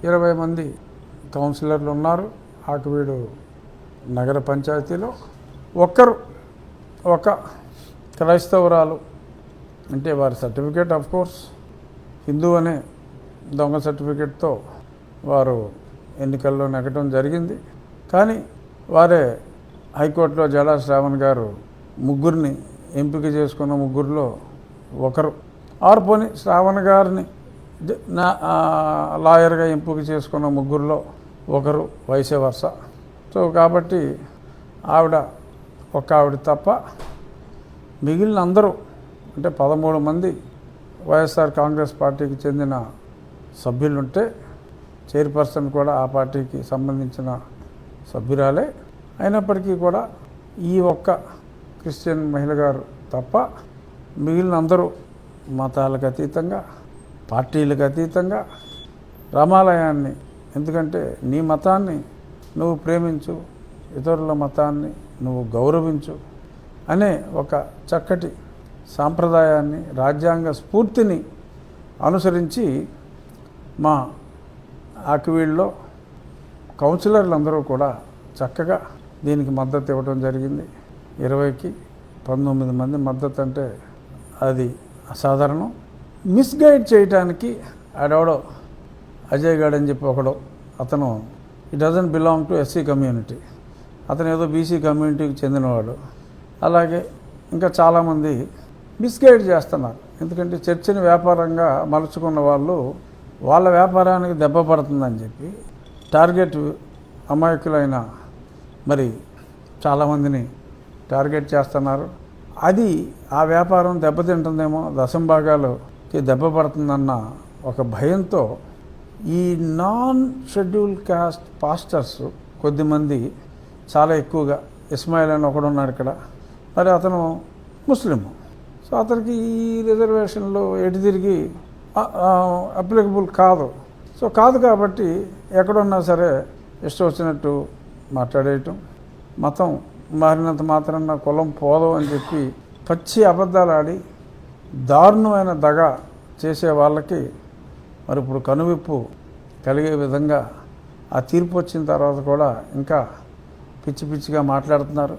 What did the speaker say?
20 మంది కౌన్సిలర్లు ఉన్నారు ఆకువీడు నగర పంచాయతీలో. ఒక క్రైస్తవురాలు, అంటే వారి సర్టిఫికేట్ ఆఫ్ కోర్స్ హిందూ అనే దొంగ సర్టిఫికేట్తో వారు ఎన్నికల్లో నెగ్గడం జరిగింది. కానీ వారే హైకోర్టులో జడా శ్రావణ్ గారు ముగ్గురిని ఎంపిక చేసుకున్న ముగ్గురిలో ఒకరు. ఆర్పోని శ్రావణ్ గారిని లాయర్గా ఎంపిక చేసుకున్న ముగ్గురిలో ఒకరు, వైసే వర్స. సో కాబట్టి ఆవిడ తప్ప మిగిలిన అందరూ, అంటే 13 మంది వైఎస్ఆర్ కాంగ్రెస్ పార్టీకి చెందిన సభ్యులుంటే చైర్పర్సన్ కూడా ఆ పార్టీకి సంబంధించిన సభ్యురాలే. అయినప్పటికీ కూడా ఈ ఒక్క క్రిస్టియన్ మహిళ గారు తప్ప మిగిలిన అందరూ మతాలకు అతీతంగా, పార్టీలకు అతీతంగా రామాలయాన్ని, ఎందుకంటే నీ మతాన్ని నువ్వు ప్రేమించు, ఇతరుల మతాన్ని నువ్వు గౌరవించు అనే ఒక చక్కటి సాంప్రదాయాన్ని, రాజ్యాంగ స్ఫూర్తిని అనుసరించి మా ఆకివీడులో కౌన్సిలర్లు అందరూ కూడా చక్కగా దీనికి మద్దతు ఇవ్వడం జరిగింది. 20కి 19 మంది మద్దతు అంటే అది అసాధారణం. మిస్గైడ్ చేయడానికి ఆడెవడో అజయ్ గాడ్ అని చెప్పి ఒకడు, అతను it doesn't belong to SC community, అతను ఏదో బీసీ కమ్యూనిటీకి చెందినవాడు. అలాగే ఇంకా చాలామంది మిస్గైడ్ చేస్తున్నారు. ఎందుకంటే చర్చిని వ్యాపారంగా మలుచుకున్న వాళ్ళు వాళ్ళ వ్యాపారానికి దెబ్బ పడుతుందని చెప్పి టార్గెట్ అమాయకులైన మరి చాలామందిని టార్గెట్ చేస్తున్నారు. అది ఆ వ్యాపారం దెబ్బతింటుందేమో, దశంభాగాలకి దెబ్బ పడుతుందన్న ఒక భయంతో ఈ నాన్ షెడ్యూల్ కాస్ట్ పాస్టర్స్ కొద్దిమంది చాలా ఎక్కువగా, ఇస్మాయిల్ అని ఒకడున్నాడు ఇక్కడ, మరి అతను ముస్లిము. సో అతనికి ఈ రిజర్వేషన్లో ఎటు తిరిగి అప్లికబుల్ కాదు. సో కాదు కాబట్టి ఎక్కడున్నా సరే ఇష్టం వచ్చినట్టు మాట్లాడేయటం, మతం మారినంత మాత్రాన కులం పోదు అని చెప్పి పచ్చి అబద్ధాలు ఆడి దారుణమైన దగ చేసే వాళ్ళకి మరి ఇప్పుడు కనువిప్పు కలిగే విధంగా ఆ తీర్పు వచ్చిన తర్వాత కూడా ఇంకా పిచ్చి పిచ్చిగా మాట్లాడుతున్నారు.